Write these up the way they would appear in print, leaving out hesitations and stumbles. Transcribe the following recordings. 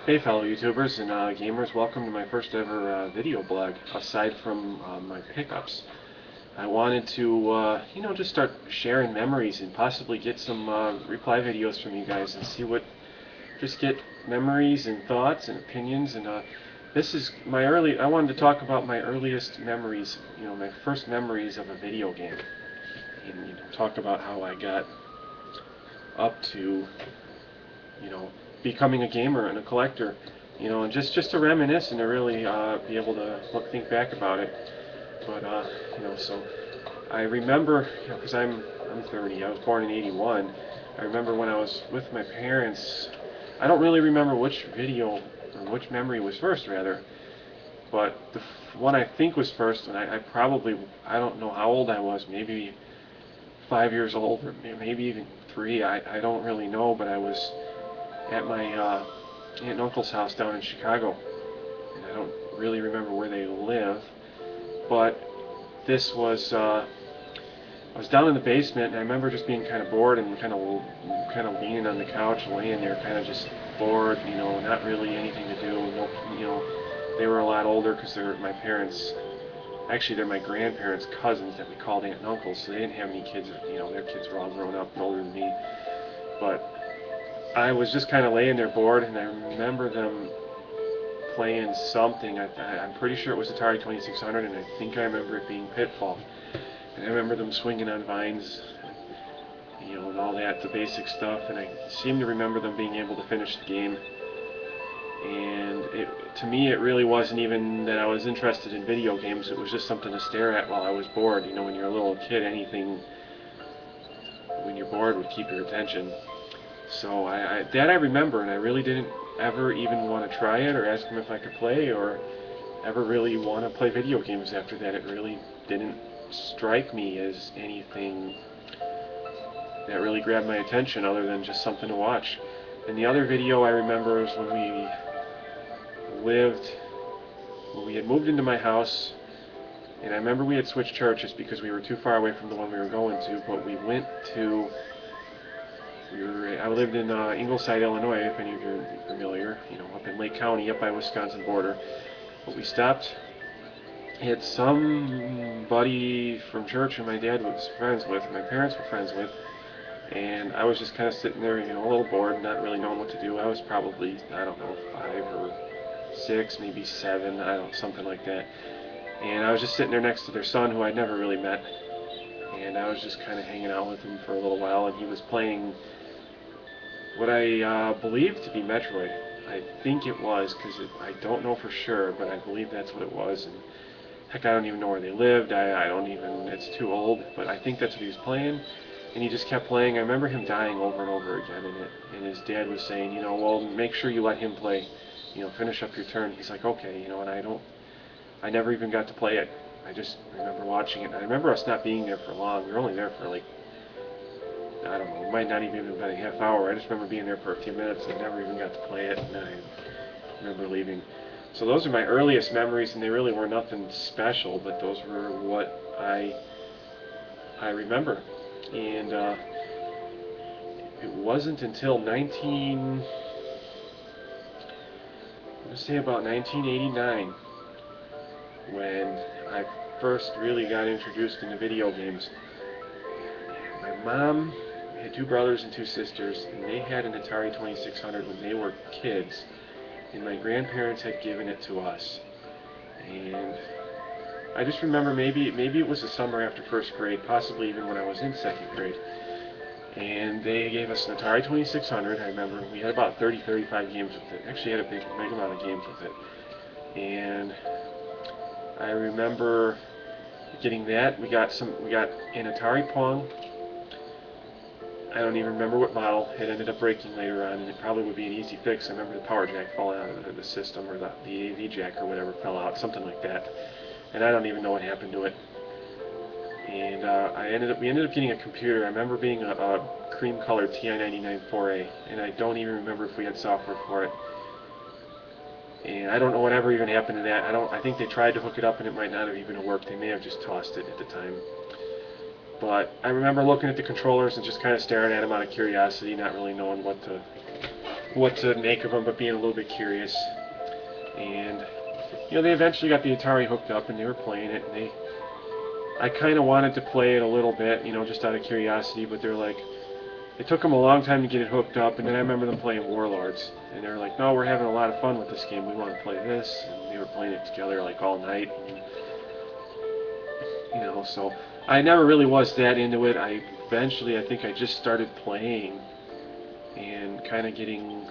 Hey fellow YouTubers and gamers, welcome to my first ever video blog, aside from my pickups. I wanted to, just start sharing memories and possibly get some reply videos from you guys and see just get memories and thoughts and opinions. And this is I wanted to talk about my earliest memories, my first memories of a video game. And talk about how I got up to, becoming a gamer and a collector, and just to reminisce and to really be able to think back about it. But so I remember, because I'm 30. I was born in '81. I remember when I was with my parents. I don't really remember which video or which memory was first, rather. But the one I think was first, and I don't know how old I was, maybe 5 years old, or maybe even 3. I don't really know, but I was at my aunt and uncle's house down in Chicago, and I don't really remember where they live, but this was I was down in the basement, and I remember just being kind of bored and kind of leaning on the couch, laying there, kind of just bored, not really anything to do. They were a lot older because they're my parents. Actually, they're my grandparents' cousins that we called aunt and uncles, so they didn't have any kids. Their kids were all grown up and older than me, but I was just kind of laying there bored, and I remember them playing something. I'm pretty sure it was Atari 2600, and I think I remember it being Pitfall. And I remember them swinging on vines, and all that, the basic stuff. And I seem to remember them being able to finish the game. And to me, it really wasn't even that I was interested in video games. It was just something to stare at while I was bored. When you're a little kid, anything when you're bored would keep your attention. So that I remember, and I really didn't ever even want to try it or ask them if I could play or ever really want to play video games after that. It really didn't strike me as anything that really grabbed my attention other than just something to watch. And the other video I remember is when we had moved into my house, and I remember we had switched churches because we were too far away from the one we were going to, but I lived in Ingleside, Illinois, if any of you are familiar, up in Lake County, up by Wisconsin border. But we stopped at somebody from church who my dad was friends with, and my parents were friends with, and I was just kind of sitting there, a little bored, not really knowing what to do. I was probably, 5 or 6, maybe 7, something like that. And I was just sitting there next to their son, who I'd never really met, and I was just kind of hanging out with him for a little while, and he was playing what I believe to be Metroid. I think it was, because I don't know for sure, but I believe that's what it was. And heck, I don't even know where they lived. It's too old, but I think that's what he was playing. And he just kept playing. I remember him dying over and over again, and his dad was saying, well, make sure you let him play, finish up your turn. He's like, okay, and I never even got to play it. I just remember watching it. And I remember us not being there for long. We were only there for it might not even have been a half hour. I just remember being there for a few minutes and never even got to play it, and I remember leaving. So those are my earliest memories, and they really were nothing special, but those were what I remember. And it wasn't until about 1989 when I first really got introduced into video games. My mom had 2 brothers and 2 sisters, and they had an Atari 2600 when they were kids, and my grandparents had given it to us. And I just remember maybe it was the summer after 1st grade, possibly even when I was in 2nd grade, and they gave us an Atari 2600. I remember we had about 35 games with it. Actually had a big amount of games with it. And I remember getting that. We got an Atari Pong. I don't even remember what model. It ended up breaking later on, and it probably would be an easy fix. I remember the power jack falling out of the system, or the AV jack or whatever fell out, something like that. And I don't even know what happened to it. And we ended up getting a computer. I remember being a cream-colored TI-99 4A, and I don't even remember if we had software for it. And I don't know whatever even happened to that. I think they tried to hook it up, and it might not have even worked. They may have just tossed it at the time. But I remember looking at the controllers and just kind of staring at them out of curiosity, not really knowing what what to make of them, but being a little bit curious. And they eventually got the Atari hooked up, and they were playing it. And I kind of wanted to play it a little bit, just out of curiosity, but they're like, it took them a long time to get it hooked up. And then I remember them playing Warlords, and they were like, no, we're having a lot of fun with this game. We want to play this. And they were playing it together like all night. And, so I never really was that into it. I think I just started playing and kind of getting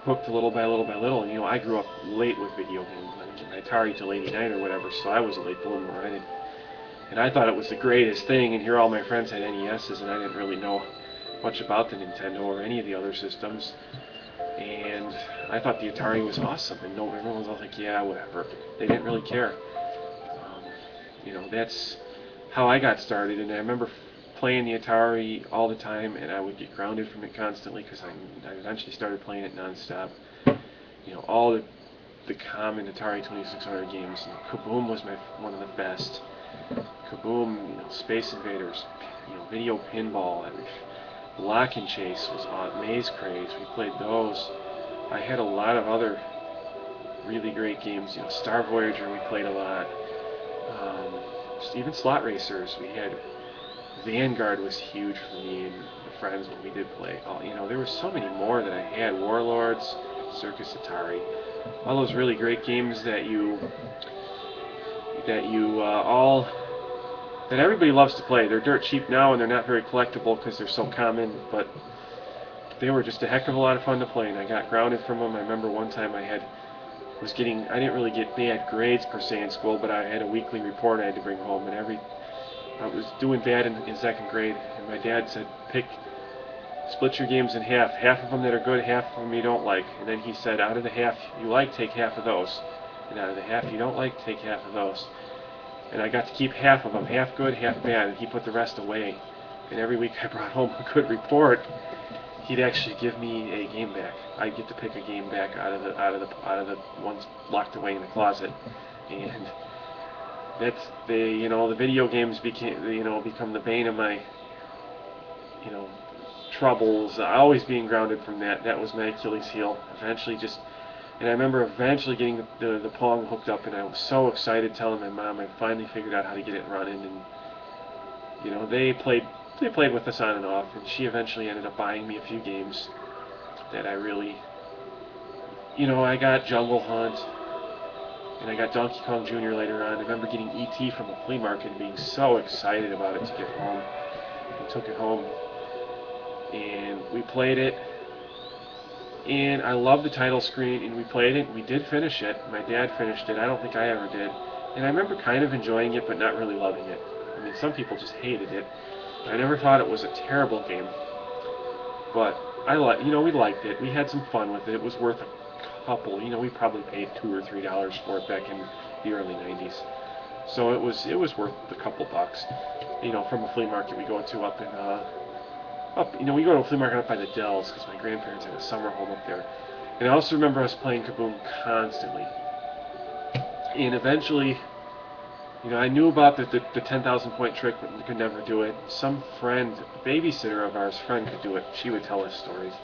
hooked little by little by little. And, I grew up late with video games. I didn't get my Atari till '89 or whatever, so I was a late bloomer. And I thought it was the greatest thing, and here all my friends had NESs, and I didn't really know much about the Nintendo or any of the other systems. And I thought the Atari was awesome, and everyone was all like, yeah, whatever. They didn't really care. That's how I got started, and I remember playing the Atari all the time, and I would get grounded from it constantly because I eventually started playing it nonstop. All the common Atari 2600 games. Kaboom was one of the best. Kaboom, Space Invaders, Video Pinball, Lock and Chase was on. Maze Craze, we played those. I had a lot of other really great games. Star Voyager, we played a lot. Even Slot Racers, we had. Vanguard was huge for me and the friends when we did play. There were so many more that I had. Warlords, Circus Atari, all those really great games that everybody loves to play. They're dirt cheap now and they're not very collectible because they're so common, but they were just a heck of a lot of fun to play, and I got grounded from them. I remember one time I didn't really get bad grades per se in school, but I had a weekly report I had to bring home, and I was doing bad in second grade, and my dad said, split your games in half of them that are good, half of them you don't like. And then he said, out of the half you like, take half of those, and out of the half you don't like, take half of those. And I got to keep half of them, half good, half bad, and he put the rest away. And every week I brought home a good report, he'd actually give me a game back. I'd get to pick a game back out of the ones locked away in the closet. And that's the video games become the bane of my troubles. Always being grounded from that. That was my Achilles heel. And I remember getting the Pong hooked up, and I was so excited telling my mom I finally figured out how to get it running. And they played with us on and off, and she eventually ended up buying me a few games that I really, I got Jungle Hunt, and I got Donkey Kong Jr. later on. I remember getting E.T. from a flea market and being so excited about it to get home, and took it home, and we played it, and I loved the title screen, and we played it, and we did finish it. My dad finished it. I don't think I ever did, and I remember kind of enjoying it, but not really loving it. I mean, some people just hated it. I never thought it was a terrible game, but we liked it. We had some fun with it. It was worth a couple. We probably paid $2 or $3 for it back in the early '90s. So it was worth a couple bucks. From a flea market we go to we go to a flea market up by the Dells because my grandparents had a summer home up there. And I also remember us playing Kaboom constantly. And eventually, I knew about the 10,000 point trick, but could never do it. Some friend, babysitter of ours, friend could do it. She would tell us stories.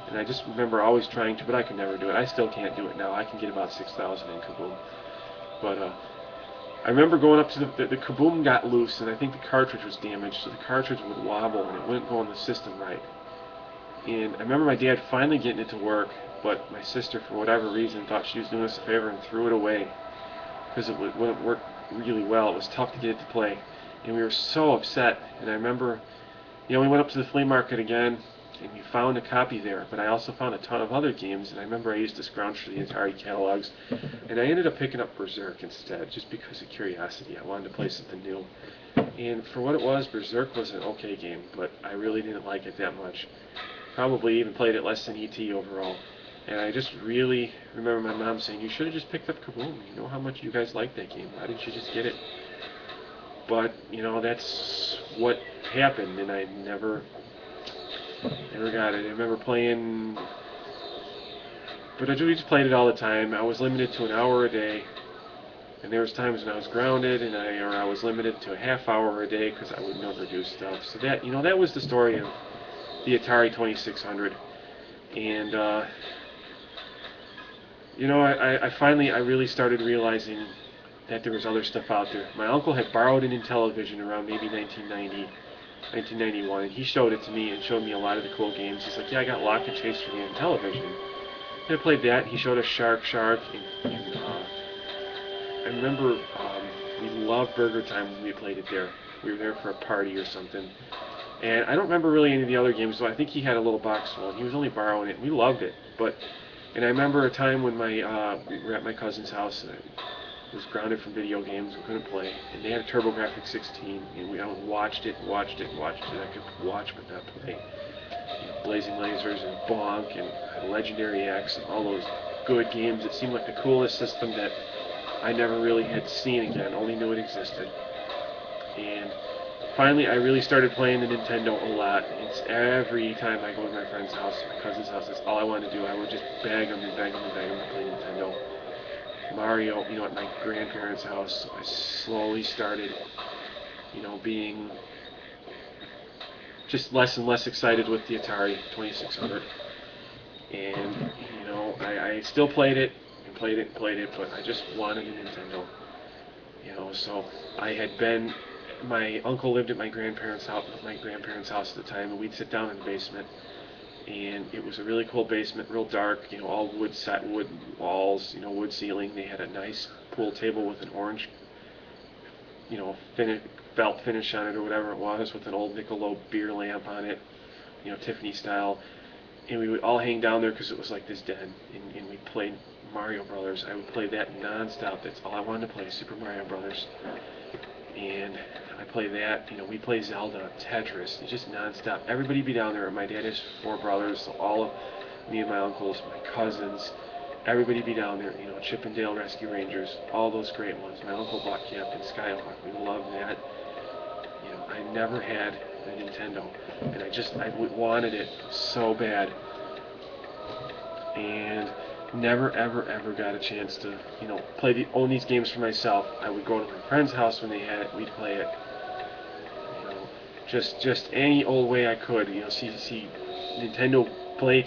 And I just remember always trying to, but I could never do it. I still can't do it now. I can get about 6,000 in Kaboom. But I remember going up to the Kaboom got loose, and I think the cartridge was damaged, so the cartridge would wobble, and it wouldn't go in the system right. And I remember my dad finally getting it to work, but my sister, for whatever reason, thought she was doing us a favor and threw it away because it wouldn't work really well. It was tough to get it to play, and we were so upset. And I remember, we went up to the flea market again, and we found a copy there, but I also found a ton of other games, and I remember I used to scrounge through the Atari catalogs, and I ended up picking up Berserk instead, just because of curiosity. I wanted to play something new. And for what it was, Berserk was an okay game, but I really didn't like it that much. Probably even played it less than E.T. overall. And I just really remember my mom saying, you should have just picked up Kaboom. You know how much you guys like that game. Why didn't you just get it? But, that's what happened, and I never got it. I remember playing, but I just played it all the time. I was limited to an hour a day, and there was times when I was grounded, and I was limited to a half hour a day because I would never do stuff. So that was the story of the Atari 2600. And you know, I finally, I really started realizing that there was other stuff out there. My uncle had borrowed an Intellivision around maybe 1990, 1991, and he showed it to me and showed me a lot of the cool games. He's like, yeah, I got Lock and Chase for the Intellivision. And I played that. He showed us Shark, and I remember we loved Burger Time when we played it there. We were there for a party or something. And I don't remember really any of the other games, so I think he had a little box full, and he was only borrowing it. We loved it. And I remember a time when we were at my cousin's house, and I was grounded from video games and couldn't play, and they had a TurboGrafx 16, and I watched it. I could watch but not play. You know, Blazing Lasers and Bonk and Legendary X and all those good games. It seemed like the coolest system that I never really had seen again, only knew it existed. And finally, I really started playing the Nintendo a lot. It's every time I go to my friend's house, my cousin's house, that's all I wanted to do. I would just beg them to play Nintendo. Mario, you know, at my grandparents' house, I slowly started, you know, being just less and less excited with the Atari 2600. And, you know, I still played it, but I just wanted a Nintendo. You know, so I had been, my uncle lived at my grandparents' house at the time, and we'd sit down in the basement, and it was a really cool basement, real dark, you know, all wood walls, you know, wood ceiling. They had a nice pool table with an orange, you know, felt finish on it or whatever it was, with an old Michelob beer lamp on it, you know, Tiffany style. And we would all hang down there because it was like this den, and we played Mario Brothers. I would play that non-stop. That's all I wanted to play, Super Mario Brothers. And I play that, you know, we play Zelda, Tetris, just non-stop. Everybody be down there. My dad has 4 brothers, so all of me and my uncles, my cousins, everybody be down there, you know, Chip and Dale Rescue Rangers, all those great ones. My uncle bought Captain Skyhawk. We loved that. You know, I never had a Nintendo, and I wanted it so bad. And never ever got a chance to, you know, own these games for myself. I would go to my friend's house when they had it, we'd play it, you know, just any old way I could, you know, see Nintendo Play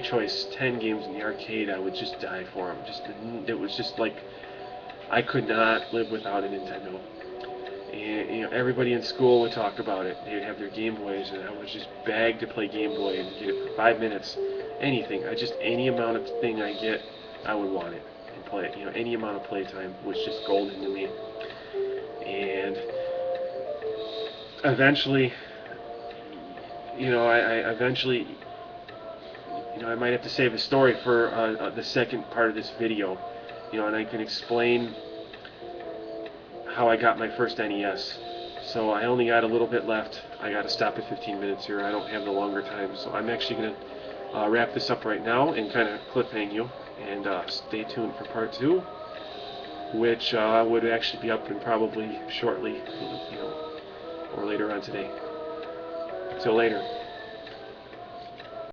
Choice 10 games in the arcade. I would just die for them. It was just like I could not live without a Nintendo. And, you know, everybody in school would talk about it. They would have their Game Boys, and I would just beg to play Game Boy and get it for 5 minutes. Anything. Any amount of thing I get, I would want it and play it. You know, any amount of playtime was just golden to me. And eventually, you know, I might have to save a story for the second part of this video. You know, and I can explain how I got my first NES. So I only got a little bit left. I got to stop at 15 minutes here. I don't have the longer time. So I'm actually going to wrap this up right now and kind of cliffhang you. And stay tuned for part 2, which would actually be up and probably shortly, you know, or later on today. Till later.